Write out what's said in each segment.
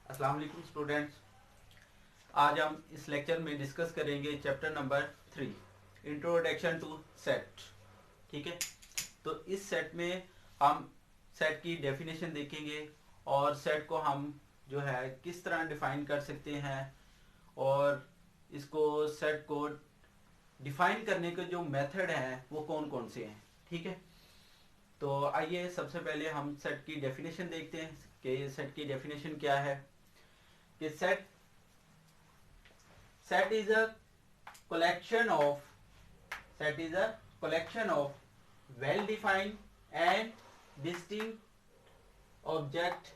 अस्सलाम वालेकुम स्टूडेंट्स। आज हम इस लेक्चर में डिस्कस करेंगे chapter number 3, introduction to set. ठीक है, तो इस सेट में हम सेट की डेफिनेशन देखेंगे और सेट को हम जो है किस तरह डिफाइन कर सकते हैं और इसको सेट को डिफाइन करने के जो मेथड हैं वो कौन कौन से हैं। ठीक है, तो आइए सबसे पहले हम सेट की डेफिनेशन देखते हैं कि सेट की डेफिनेशन क्या है। कि set is a collection of set is a collection of well defined and distinct object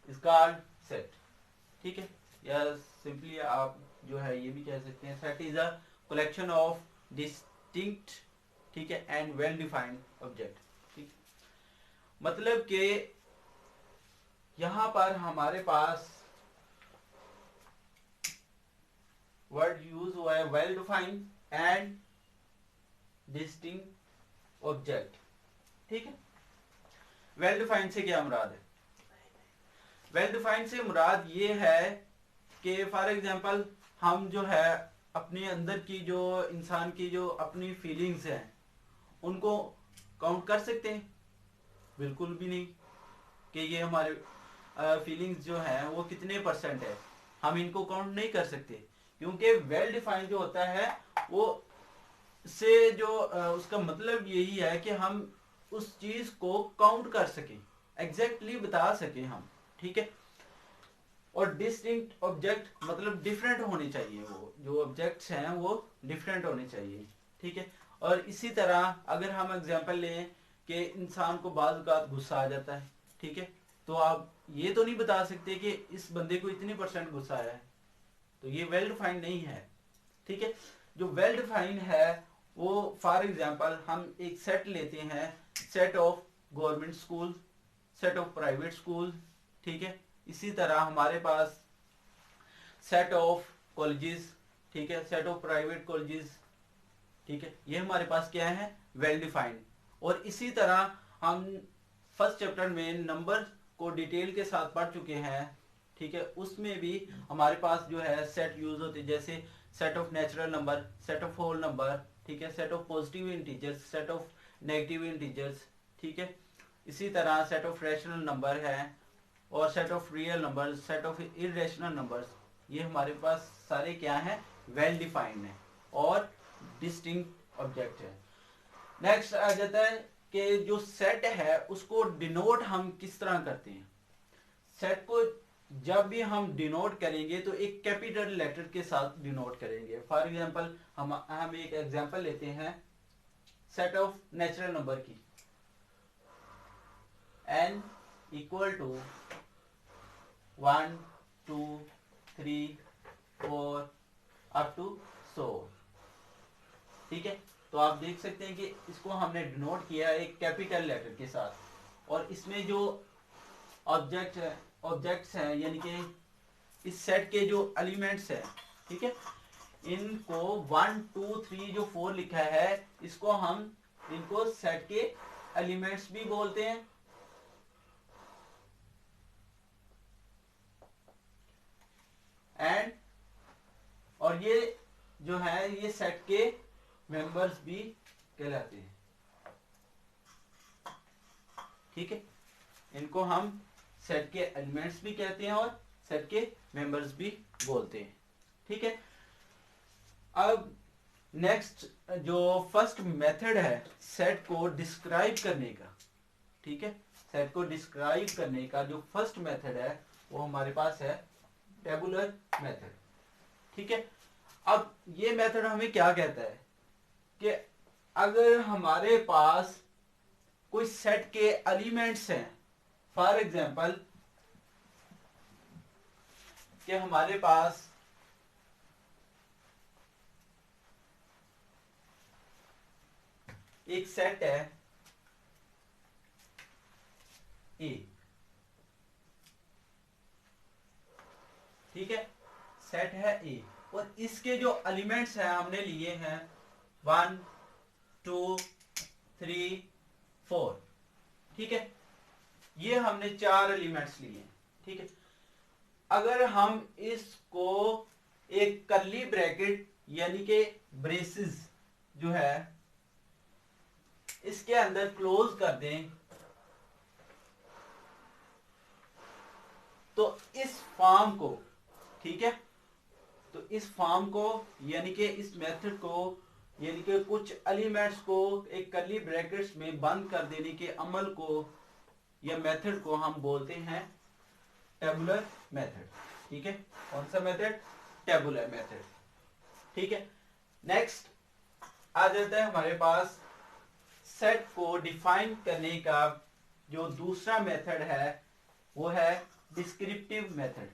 is called set। ठीक है, या सिंपली आप जो है ये भी कह सकते हैं set is a collection of distinct, ठीक है, and well defined object। ठीक, मतलब कि यहां पर हमारे पास वर्ड यूज हुआ है well defined and distinct object. ठीक है, वेल डिफाइंड से क्या मुराद है? वेल डिफाइंड से मुराद ये है कि फॉर एग्जांपल हम जो है अपने अंदर की जो इंसान की जो अपनी फीलिंग्स हैं उनको काउंट कर सकते हैं? बिल्कुल भी नहीं। कि ये हमारे फीलिंग्स जो हैं वो कितने परसेंट है, हम इनको काउंट नहीं कर सकते, क्योंकि वेल डिफाइंड जो होता है वो से जो उसका मतलब यही है कि हम उस चीज को काउंट कर सकें, एग्जैक्टली बता सकें हम। ठीक है, और डिस्टिंक्ट ऑब्जेक्ट मतलब डिफरेंट होने चाहिए, वो जो ऑब्जेक्ट्स हैं वो डिफरेंट होने चाहिए। ठीक है, और इसी तरह अगर हम एग्जांपल लें कि इंसान को बाज़ औक़ात गुस्सा आ जाता है, ठीक है, तो आप ये तो नहीं बता सकते कि इस बंदे को इतनी परसेंट गुस्सा आया है, तो ये वेल डिफाइंड नहीं है। ठीक है, जो वेल डिफाइंड है वो फॉर एग्जांपल हम एक सेट लेते हैं, set of government school, set of private school. ठीक है, इसी तरह हमारे पास सेट ऑफ कॉलेजेस, ठीक है, सेट ऑफ प्राइवेट कॉलेजेस। ठीक है, ये हमारे पास क्या है, वेल डिफाइंड। और इसी तरह हम फर्स्ट चैप्टर में नंबर को डिटेल के साथ पढ़ चुके हैं। ठीक है, उसमें भी हमारे पास जो है सेट यूज होते हैं, जैसे set of natural number, set of whole number, ठीक है, set of positive integers, set of negative integers. ठीक है, इसी तरह सेट ऑफ रैशनल नंबर है और set of real number, set of irrational numbers. ये हमारे पास सारे क्या हैं, वेल डिफाइंड है और डिस्टिंक्ट ऑब्जेक्ट है। नेक्स्ट आ जाता है कि जो सेट है उसको डिनोट हम किस तरह करते हैं। सेट को जब भी हम डिनोट करेंगे तो एक कैपिटल लेटर के साथ डिनोट करेंगे। फॉर एग्जांपल हम एक एग्जांपल लेते हैं सेट ऑफ नेचुरल नंबर की, n equal to 1 2 3 4 up to 100। ठीक है, तो आप देख सकते हैं कि इसको हमने डिनोट किया एक कैपिटल लेटर के साथ, और इसमें जो ऑब्जेक्ट्स हैं यानी कि इस सेट के जो एलिमेंट्स हैं, ठीक है, इनको 1 2 3 जो 4 लिखा है इसको हम इनको सेट के एलिमेंट्स भी बोलते हैं। एंड और ये जो है ये सेट के मेंबर्स भी कहलाते हैं। ठीक है, इनको हम सेट के एलिमेंट्स भी कहते हैं और सेट के मेंबर्स भी बोलते हैं। ठीक है, अब नेक्स्ट जो फर्स्ट मेथड है सेट को डिस्क्राइब करने का, ठीक है, सेट को डिस्क्राइब करने का जो फर्स्ट मेथड है वो हमारे पास है टेबुलर मेथड। ठीक है, अब ये मेथड हमें क्या कहता है कि अगर हमारे पास कोई सेट के एलिमेंट्स हैं, फॉर एग्जांपल कि हमारे पास एक सेट है ए, ठीक है, सेट है ए और इसके जो एलिमेंट्स हैं हमने लिए हैं 1 2 3 4। ठीक है, ये हमने 4 एलिमेंट्स लिए हैं। ठीक है, अगर हम इसको एक कर्ली ब्रैकेट यानी कि ब्रेसेस जो है इसके अंदर क्लोज कर दें तो इस फॉर्म को, ठीक है, तो इस फॉर्म को यानी कि इस मेथड को यानी कि कुछ एलिमेंट्स को एक कर्ली ब्रैकेट्स में बंद कर देने के अमल को या मेथड को हम बोलते हैं टेबुलर मेथड। ठीक है, कौन सा मेथड? Tabular method. ठीक है, नेक्स्ट आ जाता है हमारे पास सेट को डिफाइन करने का जो दूसरा मेथड है वो है डिस्क्रिप्टिव मेथड।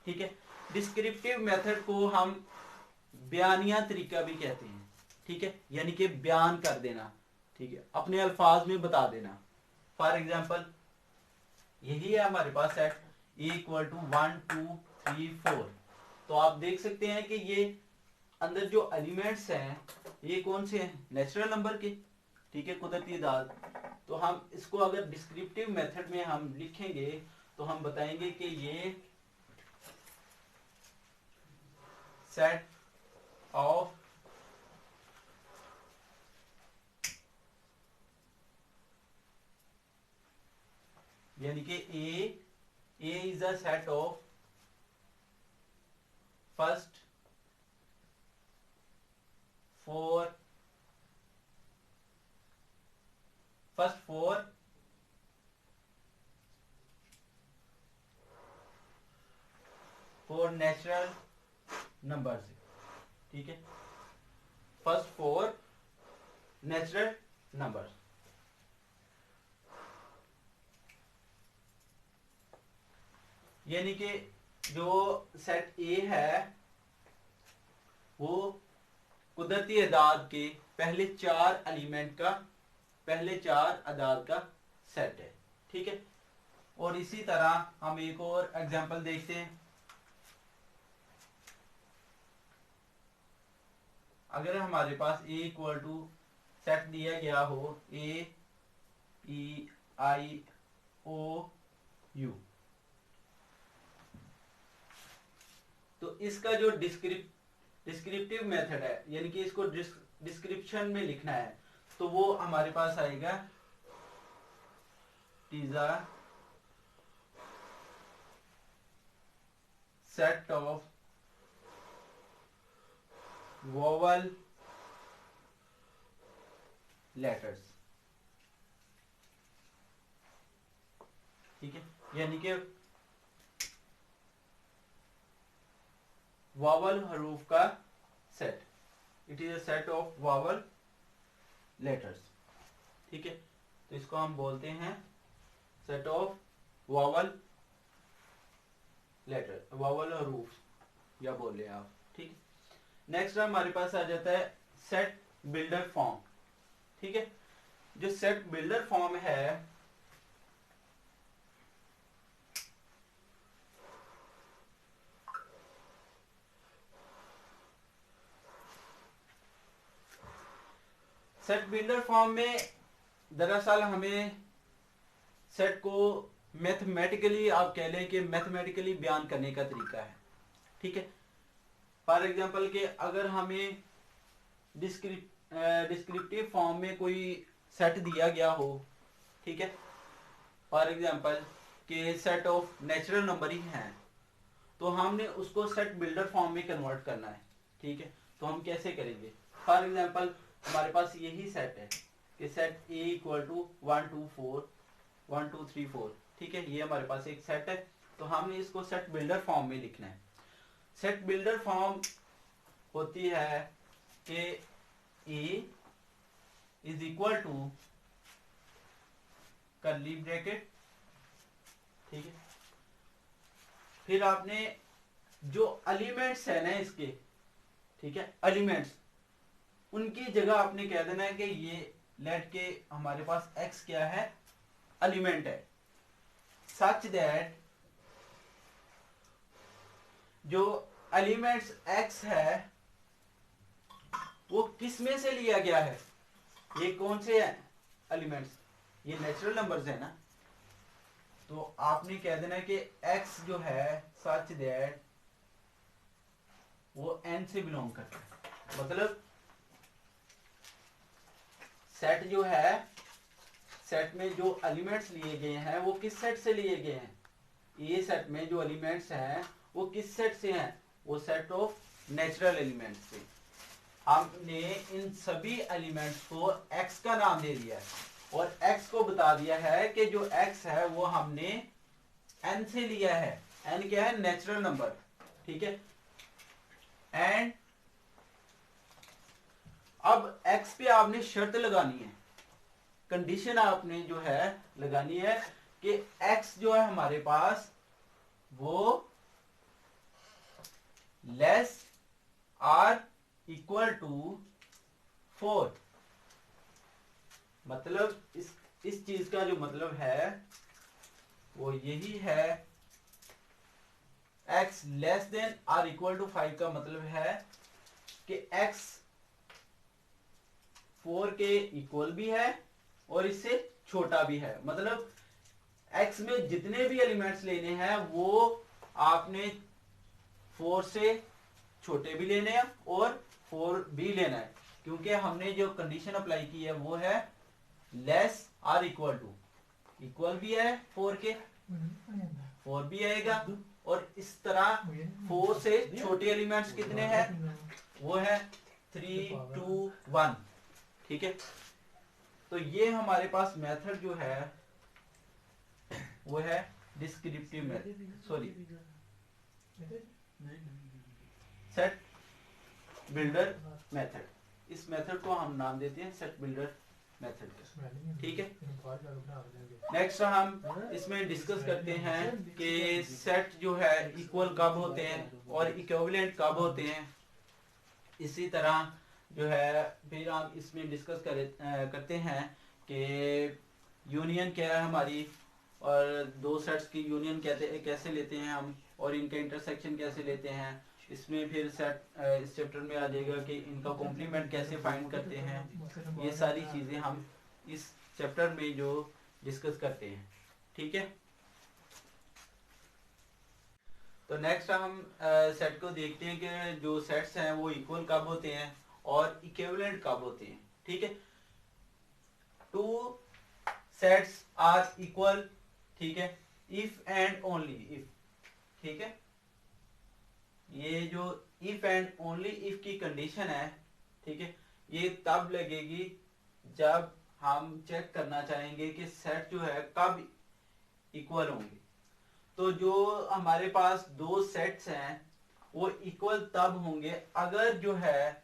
ठीक है, डिस्क्रिप्टिव मेथड को हम बयानिया तरीका भी कहते हैं। ठीक है, यानी कि बयान कर देना, ठीक है, अपने अल्फाज में बता देना। फॉर एग्जाम्पल यही है हमारे पास सेट इक्वल टू 1 2 3 4। तो आप देख सकते हैं कि ये अंदर जो एलिमेंट्स हैं ये कौन से हैं? नेचुरल नंबर के, ठीक है, कुदरती दाद। तो हम इसको अगर डिस्क्रिप्टिव मेथड में हम लिखेंगे तो हम बताएंगे कि ये सेट ऑफ यानी कि A is a set of first 4 natural numbers. ठीक है, फर्स्ट 4 नेचुरल नंबर्स। यानी कि जो सेट ए है वो कुदरती अदाद के पहले 4 एलिमेंट का, पहले 4 अदाद का सेट है। ठीक है, और इसी तरह हम एक और एग्जांपल देखते हैं। अगर हमारे पास ए इक्वल टू सेट दिया गया हो ए ई आई ओ यू, तो इसका जो डिस्क्रिप्टिव मेथड है यानी कि इसको डिस्क्रिप्शन में लिखना है तो वो हमारे पास आएगा टीजा सेट ऑफ वोवल लेटर्स। ठीक है, यानी कि वावल हरूफ का set, it is a set of vowel letters. ठीक है, तो इसको हम बोलते हैं set of vowel letter, vowel हरूफ या बोले आप। ठीक है, नेक्स्ट हमारे पास आ जाता है सेट बिल्डर फॉर्म। ठीक है, जो सेट बिल्डर फॉर्म है सेट बिल्डर फॉर्म में दरअसल हमें सेट को मैथमेटिकली, आप कह लें कि मैथमेटिकली बयान करने का तरीका है। ठीक है, फॉर एग्जांपल के अगर हमें डिस्क्रिप्टिव फॉर्म में कोई सेट दिया गया हो, ठीक है, फॉर एग्जांपल के सेट ऑफ नेचुरल नंबर ही हैं, तो हमने उसको सेट बिल्डर फॉर्म में कन्वर्ट करना है। ठीक है, तो हम कैसे करेंगे? फॉर एग्जांपल हमारे पास यही सेट है कि सेट ए इक्वल टू 1 2 4 1 2 3 4। ठीक है, ये हमारे पास एक सेट है, तो हमने इसको सेट बिल्डर फॉर्म में लिखना है। सेट बिल्डर फॉर्म होती है कि A is equal to curly bracket. ठीक है, फिर आपने जो एलिमेंट्स है ना इसके, ठीक है, एलिमेंट्स उनकी जगह आपने कह देना है कि ये लेट के हमारे पास x क्या है? एलिमेंट है, सच दैट जो एलिमेंट्स x है वो किस में से लिया गया है? ये कौन से हैं एलिमेंट्स? ये नेचुरल नंबर्स है ना, तो आपने कह देना कि x जो है सच दैट वो n से बिलोंग करता है। मतलब सेट जो है, सेट में जो एलिमेंट्स लिए गए हैं वो किस सेट से लिए गए हैं? ये सेट में जो एलिमेंट्स हैं वो किस सेट से हैं? वो सेट ऑफ नेचुरल एलिमेंट्स से। हमने इन सभी एलिमेंट्स को x का नाम दे दिया है और x को बता दिया है कि जो x है वो हमने n से लिया है। n क्या है? नेचुरल नंबर, ठीक है। एंड अब x पे आपने शर्त लगानी है, कंडीशन आपने जो है लगानी है कि x जो है हमारे पास वो लेस आर इक्वल टू 4। मतलब इस चीज का जो मतलब है वो यही है, x less than or equal to 5 का मतलब है कि x 4 के इक्वल भी है और इससे छोटा भी है। मतलब x में जितने भी एलिमेंट्स लेने हैं वो आपने 4 से छोटे भी लेने हैं और 4 भी लेना है, क्योंकि हमने जो कंडीशन अप्लाई की है वो है less or equal to, equal भी है 4 के, 4 भी आएगा और इस तरह 4 से छोटे एलिमेंट्स कितने हैं? वो है 3, 2, 1, ठीक है। तो ये हमारे पास मेथड जो है वो है descriptive method, sorry set builder method. इस मेथड को हम नाम देते हैं सेट बिल्डर मेथड, ठीक है। नेक्स्ट हम इसमें डिस्कस करते हैं कि सेट जो है इक्वल कब होते हैं और इक्विवेलेंट कब होते हैं। इसी तरह जो है फिर हम इसमें डिस्कस करते हैं कि यूनियन क्या है हमारी, और दो सेट्स की यूनियन कैसे लेते हैं हम, और इनका इंटरसेक्शन कैसे लेते हैं। इसमें फिर सेट इस चैप्टर में आ जाएगा कि इनका कॉम्प्लीमेंट कैसे फाइंड करते हैं। ये सारी चीजें हम इस चैप्टर में जो डिस्कस करते हैं, ठीक है। तो नेक्स्ट हम सेट को देखते हैं कि जो सेट्स हैं वो इक्वल कब होते हैं और इक्विवेलेंट कब होते हैं, ठीक है। टू सेट्स आर इक्वल, ठीक है, इफ एंड ओनली इफ, ठीक है। ये जो इफ एंड ओनली इफ की कंडीशन है, ठीक है, ये तब लगेगी जब हम चेक करना चाहेंगे कि सेट जो है कब इक्वल होंगे। तो जो हमारे पास दो सेट्स हैं वो इक्वल तब होंगे अगर जो है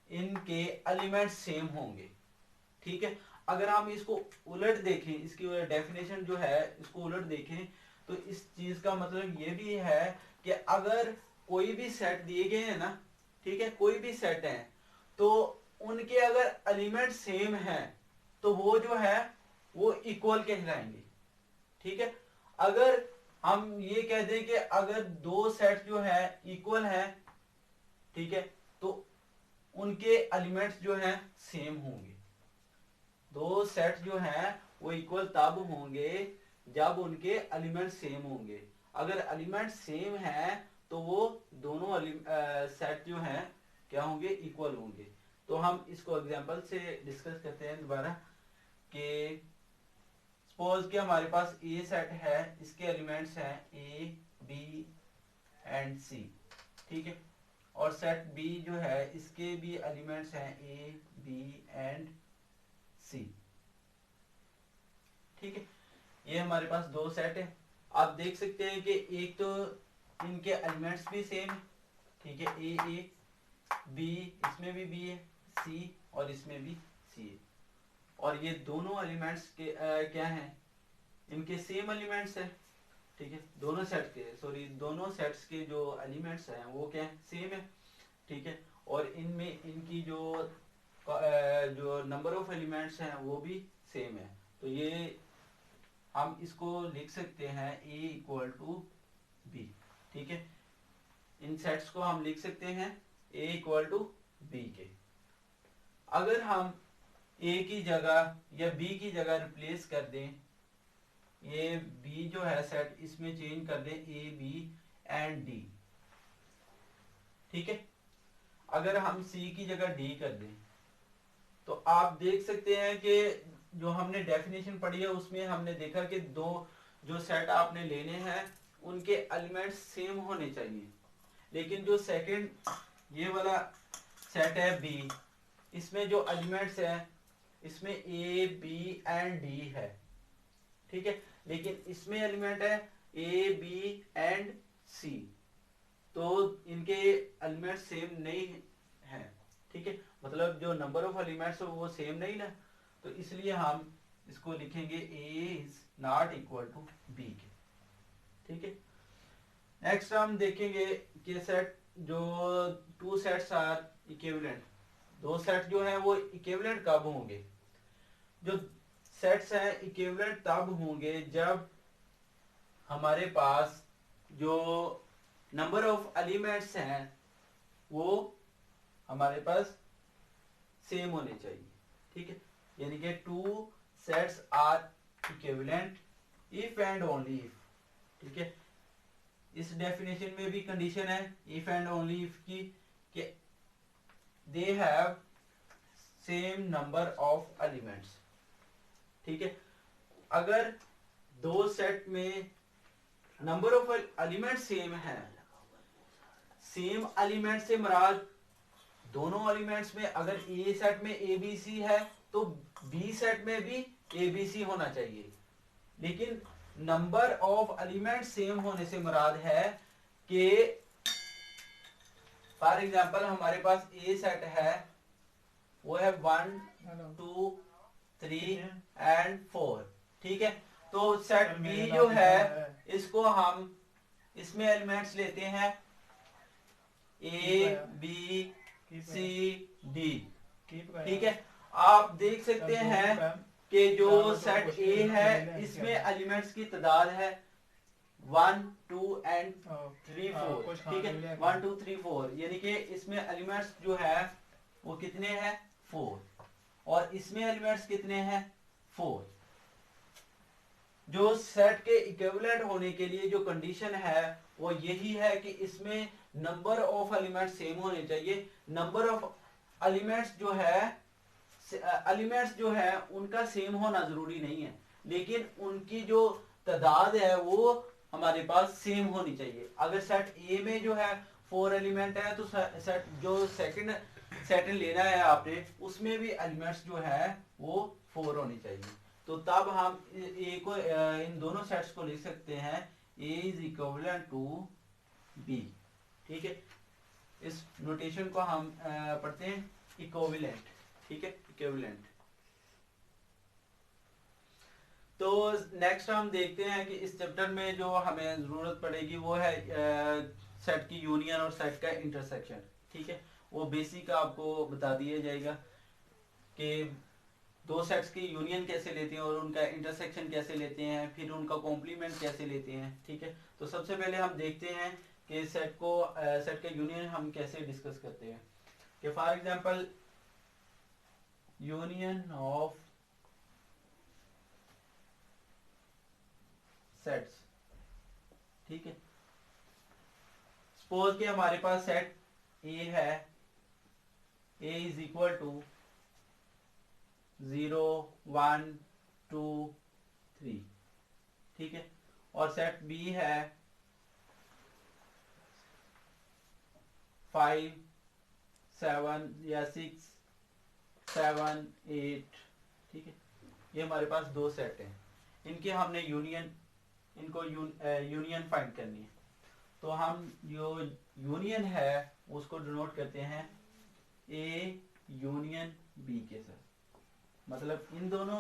इनके एलिमेंट सेम होंगे, ठीक है। अगर हम इसको उलट देखें, इसकी डेफिनेशन जो है इसको उलट देखें तो इस चीज का मतलब ये भी है कि अगर कोई भी सेट दिए गए हैं ना, ठीक है, कोई भी सेट है तो उनके अगर एलिमेंट सेम है तो वो जो है वो इक्वल कहलाएंगे, ठीक है। अगर हम ये कह दें कि अगर दो सेट जो है इक्वल है, ठीक है, तो उनके एलिमेंट्स जो हैं सेम होंगे। दो सेट जो हैं वो इक्वल तब होंगे जब उनके एलिमेंट सेम होंगे। अगर एलिमेंट सेम है तो वो दोनों सेट जो हैं क्या होंगे? इक्वल होंगे। तो हम इसको एग्जांपल से डिस्कस करते हैं दोबारा कि सपोज कि हमारे पास ए सेट है, इसके एलिमेंट्स हैं ए बी एंड सी, ठीक है, और सेट बी जो है इसके भी एलिमेंट्स हैं ए बी एंड सी, ठीक है। ये हमारे पास दो सेट है। आप देख सकते हैं कि एक तो इनके एलिमेंट्स भी सेम है, ठीक है, ए बी, इसमें भी बी है, सी और इसमें भी सी है, और ये दोनों एलिमेंट्स के क्या हैं? इनके सेम एलिमेंट्स हैं, ठीक है। दोनों सेट के, सॉरी, दोनों सेट्स के जो एलिमेंट्स हैं वो क्या है? सेम है, ठीक है। और इनमें इनकी जो नंबर ऑफ एलिमेंट्स हैं वो भी सेम है। तो ये हम इसको लिख सकते हैं ए इक्वल टू बी, ठीक है। इन सेट्स को हम लिख सकते हैं ए इक्वल टू बी के। अगर हम ए की जगह या बी की जगह रिप्लेस कर दें ए बी जो है सेट, इसमें चेंज कर दें ए बी एंड डी, ठीक है। अगर हम सी की जगह डी कर दें तो आप देख सकते हैं कि जो हमने डेफिनेशन पढ़ी है उसमें हमने देखा कि दो जो सेट आपने लेने हैं उनके एलिमेंट्स सेम होने चाहिए, लेकिन जो सेकंड ये वाला सेट है बी, इसमें जो एलिमेंट्स हैं इसमें ए बी एंड डी है, ठीक है, लेकिन इसमें एलिमेंट है ए बी एंड सी, तो इनके एलिमेंट सेम नहीं है, ठीक है, मतलब जो नंबर ऑफ एलिमेंट्स वो सेम नहीं ना, तो इसलिए हम इसको लिखेंगे A is not equal to B के, ठीक है। नेक्स्ट हम देखेंगे कि सेट जो टू सेट्स आर इक्विवेलेंट, दो सेट जो है वो इक्विवेलेंट कब होंगे, जो सेट्स हैं इक्विवेलेंट तब होंगे जब हमारे पास जो नंबर ऑफ एलिमेंट्स हैं वो हमारे पास सेम होने चाहिए, ठीक है, यानी कि two sets are equivalent if and only if, ठीक है। इस डेफिनेशन में भी कंडीशन है इफ एंड ओनली इफ की, कि they have same number of elements, ठीक है। अगर दो सेट में नंबर ऑफ एलिमेंट सेम है, सेम एलिमेंट से मुराद दोनों एलिमेंट्स में अगर ए सेट में ए बी सी है तो बी सेट में भी ए बी सी होना चाहिए, लेकिन नंबर ऑफ एलिमेंट सेम होने से मुराद है कि फॉर एग्जांपल हमारे पास ए सेट है वो है 1 2 3 एंड 4, ठीक है, तो सेट बी जो है इसको हम इसमें एलिमेंट्स लेते हैं ए बी सी डी, ठीक है। आप देख सकते हैं कि जो सेट ए है इसमें एलिमेंट्स की तादाद है 1 2 एंड 3 4, ठीक है, 1 2 3 4, यानी कि इसमें एलिमेंट्स जो है वो कितने हैं 4, और इसमें एलिमेंट्स कितने हैं 4। जो सेट के इक्विवेलेंट होने के लिए जो कंडीशन है वो यही है कि इसमें नंबर ऑफ एलिमेंट्स सेम होने चाहिए, नंबर ऑफ एलिमेंट्स जो है उनका सेम होना जरूरी नहीं है, लेकिन उनकी जो तादाद है वो हमारे पास सेम होनी चाहिए। अगर सेट ए में जो है 4 एलिमेंट है तो सेट जो सेकंड सेट लेना है आपने उसमें भी एलिमेंट्स जो है वो 4 होने चाहिए, तो तब हम ए को इन दोनों सेट्स को लिख सकते हैं ए इज इक्विवेलेंट टू बी, ठीक है। इस नोटेशन को हम पढ़ते हैं इक्विवेलेंट, ठीक है, इक्विवेलेंट। तो नेक्स्ट हम देखते हैं कि इस चैप्टर में जो हमें जरूरत पड़ेगी वो है सेट की यूनियन और सेट का इंटरसेक्शन, ठीक है, वो बेसिक आपको बता दिया जाएगा कि दो सेट्स की यूनियन कैसे लेते हैं और उनका इंटरसेक्शन कैसे लेते हैं, फिर उनका कॉम्प्लीमेंट कैसे लेते हैं, ठीक है। तो सबसे पहले हम देखते हैं कि सेट का यूनियन हम कैसे डिस्कस करते हैं, कि for example union of sets, ठीक है। सपोज कि हमारे पास सेट ए है, ए इज इक्वल टू 0 1 2 3, ठीक है, और सेट बी है 5 7 या 6 7 8, ठीक है। ये हमारे पास दो सेट हैं, इनके हमने यूनियन फाइंड करनी है, तो हम जो यूनियन है उसको डिनोट करते हैं ए यूनियन बी के साथ, मतलब इन दोनों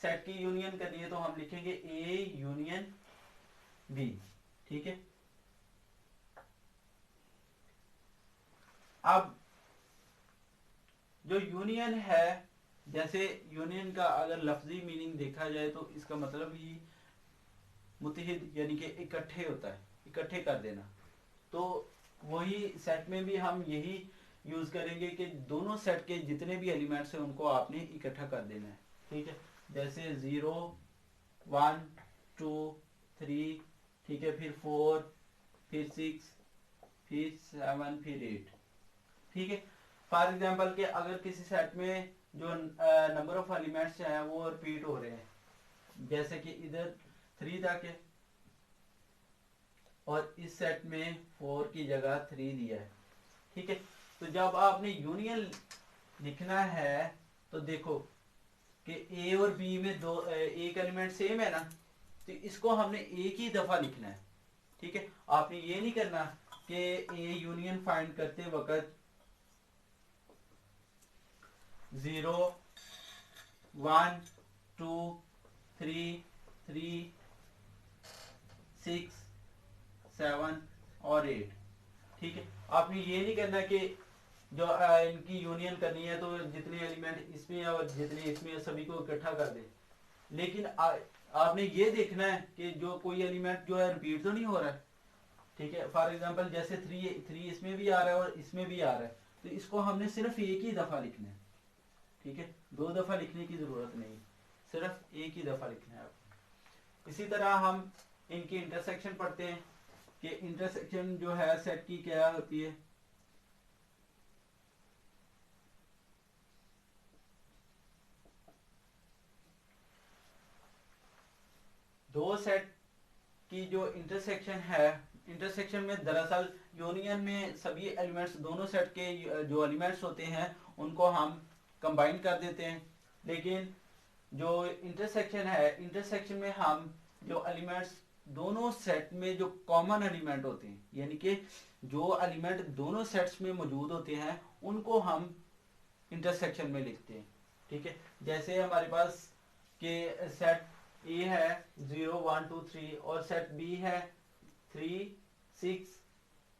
सेट की यूनियन करनी है तो हम लिखेंगे ए यूनियन बी, ठीक है। अब जो यूनियन है, जैसे यूनियन का अगर लफ्जी मीनिंग देखा जाए तो इसका मतलब ही मुत्तहिद यानी कि इकट्ठे होता है, इकट्ठे कर देना, तो वही सेट में भी हम यही यूज करेंगे कि दोनों सेट के जितने भी एलिमेंट्स हैं उनको आपने इकट्ठा कर देना है, ठीक है। जैसे 0 1 2 3, ठीक है, फिर 4, फिर 6, फिर 7, फिर 8, ठीक है। फॉर एग्जांपल के अगर किसी सेट में जो नंबर ऑफ एलिमेंट्स हैं वो रिपीट हो रहे हैं, जैसे कि इधर 3 तक है और इस सेट में 4 की जगह 3 दिया है, ठीक है। तो जब आपने यूनियन लिखना है तो देखो कि ए और बी में दो एक एलिमेंट सेम है ना, तो इसको हमने एक ही दफा लिखना है, ठीक है। आपने ये नहीं करना कि ए यूनियन फाइंड करते वक्त 0 1 2 3 3 6 7 और 8, ठीक है। आपने ये नहीं करना कि जो इनकी यूनियन करनी है तो जितने एलिमेंट इसमें है और जितने इसमें है सभी को इकट्ठा कर दे, लेकिन आपने ये देखना है कि जो कोई एलिमेंट जो है रिपीट तो नहीं हो रहा है, ठीक है। फॉर एग्जांपल जैसे 3 इसमें भी आ रहा है और इसमें भी आ रहा है, तो इसको हमने सिर्फ एक ही दफा लिखना है, ठीक है। 2 दफा लिखने की जरूरत नहीं, सिर्फ एक ही दफा लिखना है आपको। इसी तरह हम इनकी इंटरसेक्शन पढ़ते हैं कि इंटरसेक्शन जो है सेट की क्या होती है। दो सेट की जो इंटरसेक्शन है, इंटरसेक्शन में दरअसल यूनियन में सभी एलिमेंट्स, दोनों सेट के जो एलिमेंट्स होते हैं उनको हम कंबाइन कर देते हैं, लेकिन जो इंटरसेक्शन है, इंटरसेक्शन में हम जो एलिमेंट्स दोनों सेट में जो कॉमन एलिमेंट होते हैं, यानी कि जो एलिमेंट दोनों सेट्स में मौजूद होते हैं उनको हम इंटरसेक्शन में लिखते हैं, ठीक है। जैसे हमारे पास के सेट ए है 0 1 2 3 और सेट बी है 3 6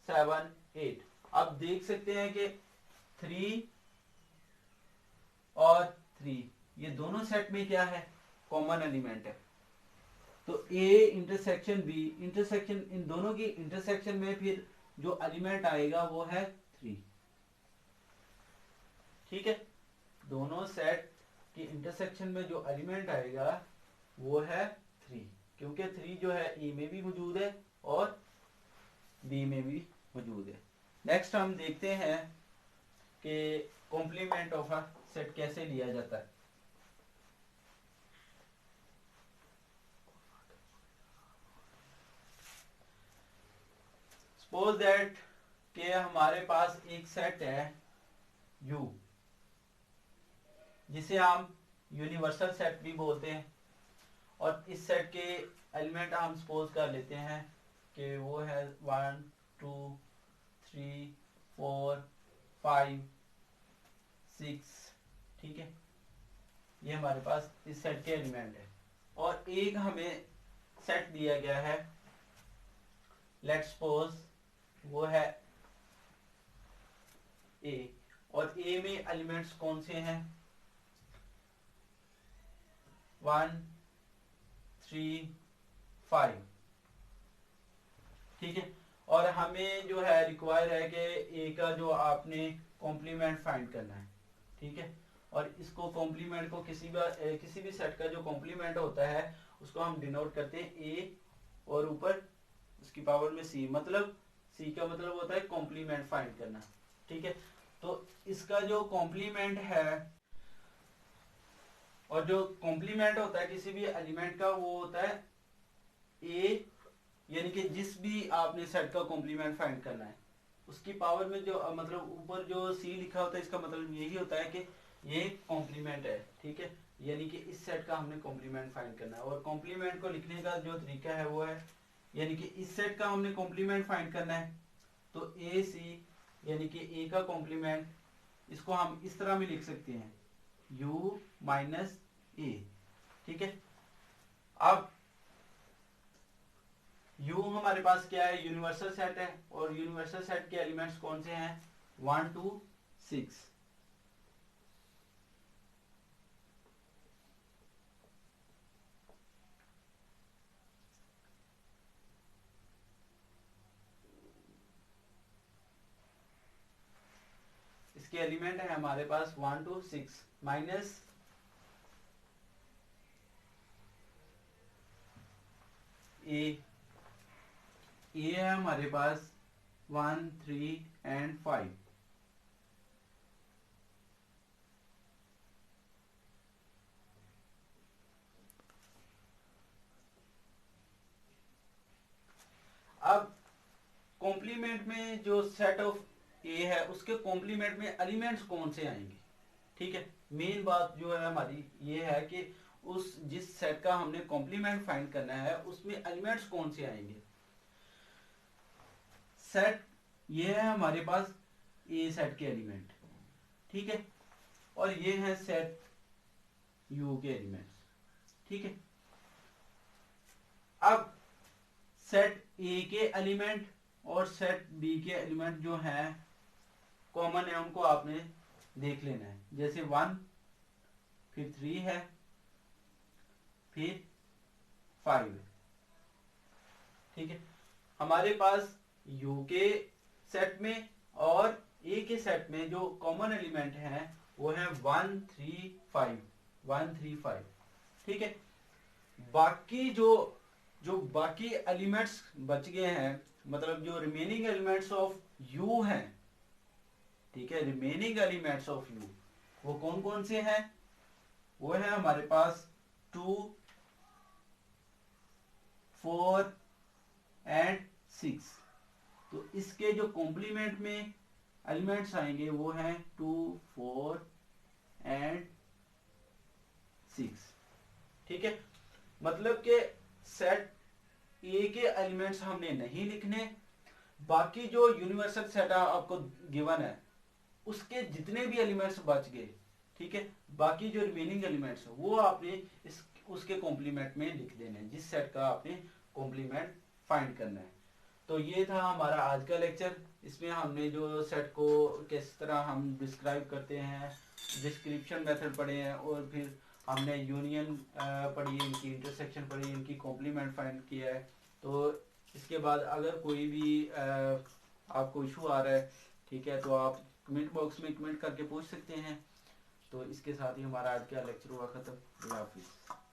7 8। अब देख सकते हैं कि 3 और 3 ये दोनों सेट में क्या है, कॉमन एलिमेंट है। तो ए इंटरसेक्शन बी, इंटरसेक्शन इन दोनों की इंटरसेक्शन में फिर जो एलिमेंट आएगा वो है 3, ठीक है। दोनों सेट की इंटरसेक्शन में जो एलिमेंट आएगा वो है 3, क्योंकि 3 जो है ए में भी मौजूद है और बी में भी मौजूद है। नेक्स्ट हम देखते हैं कि कॉम्प्लीमेंट ऑफ अ सेट कैसे लिया जाता है। सपोज दैट कि हमारे पास एक सेट है U, जिसे हम यूनिवर्सल सेट भी बोलते हैं, और इस सेट के एलिमेंट हम सपोज कर लेते हैं कि वो है 1 2 3 4 5 6, ठीक है। ये हमारे पास इस सेट के एलिमेंट है और एक हमें सेट दिया गया है, लेट्स सपोज वो है ए, और ए में एलिमेंट्स कौन से हैं 1 3 5, ठीक है। और हमें जो है रिक्वायर है कि ए का जो आपने कॉम्प्लीमेंट फाइंड करना है, ठीक है। और इसको कॉम्प्लीमेंट को किसी भी सेट का जो कॉम्प्लीमेंट होता है उसको हम डिनोट करते हैं ए और ऊपर उसकी पावर में सी, मतलब सी का मतलब होता है कॉम्प्लीमेंट फाइंड करना, ठीक है। तो इसका जो कॉम्प्लीमेंट है, और जो कॉम्प्लीमेंट होता है किसी भी एलिमेंट का वो होता है ए, यानी कि जिस भी आपने सेट का कॉम्प्लीमेंट फाइंड करना है उसकी पावर में जो मतलब ऊपर जो सी लिखा होता है, इसका मतलब यही होता है कि ये कॉम्प्लीमेंट है, ठीक है। यानी कि इस सेट का हमने कॉम्प्लीमेंट फाइंड करना है, और कॉम्प्लीमेंट को लिखने का जो तरीका है वो है, यानी कि इस सेट का हमने कॉम्प्लीमेंट फाइंड करना है तो ए सी, यानी कि ए का कॉम्प्लीमेंट, इसको हम इस तरह में लिख सकते हैं यू माइनस ए, ठीक है। अब U हमारे पास क्या है, यूनिवर्सल सेट है, और यूनिवर्सल सेट के एलिमेंट्स कौन से हैं 1 2 6, इसके एलिमेंट है हमारे पास 1 2 6 माइनस ए है हमारे पास 1 3 एंड 5। अब कॉम्प्लीमेंट में जो सेट ऑफ ए है उसके कॉम्प्लीमेंट में एलिमेंट्स कौन से आएंगे, ठीक है। मेन बात जो है हमारी ये है कि उस जिस सेट का हमने कॉम्प्लीमेंट फाइंड करना है उसमें एलिमेंट्स कौन से आएंगे। सेट ये है हमारे पास ए सेट के एलिमेंट, ठीक है, और ये है सेट यू के एलिमेंट्स, ठीक है। अब सेट ए के एलिमेंट और सेट बी के एलिमेंट जो हैं कॉमन है, उनको आपने देख लेना है। जैसे 1 फिर 3 है फिर 5 है, ठीक है। हमारे पास यू के सेट में और ए के सेट में जो कॉमन एलिमेंट हैं वो है 1 3 5, 1 3 5, ठीक है। बाकी जो जो बाकी एलिमेंट्स बच गए हैं, मतलब जो रिमेनिंग एलिमेंट्स ऑफ यू हैं, ठीक है, रिमेनिंग एलिमेंट्स ऑफ यू वो कौन कौन से हैं, वो है हमारे पास 2 4 एंड 6। तो इसके जो कॉम्प्लीमेंट में एलिमेंट्स आएंगे वो हैं 2 4 एंड 6, ठीक है। मतलब कि सेट ए के एलिमेंट्स हमने नहीं लिखने, बाकी जो यूनिवर्सल सेट आपको गिवन है उसके जितने भी एलिमेंट्स बच गए, ठीक है, बाकी जो रिमेनिंग एलिमेंट्स वो आपने इस उसके कॉम्प्लीमेंट में लिख देने हैं, जिस सेट का आपने कॉम्प्लीमेंट फाइंड करना है। तो ये था हमारा आज का लेक्चर। इसमें हमने जो सेट को किस तरह हम डिस्क्राइब करते हैं, डिस्क्रिप्शन मेथड पढ़े हैं, और फिर हमने यूनियन पढ़ी है, इनकी इंटरसेक्शन पढ़ी, इनकी कॉम्प्लीमेंट फाइंड किया है। तो इसके बाद अगर कोई भी आपको इशू आ रहा है, ठीक है, तो आप कमेंट बॉक्स में कमेंट करके पूछ सकते हैं। तो इसके साथ ही हमारा आज का लेक्चर हुआ खत्म। अल्लाह हाफिज़।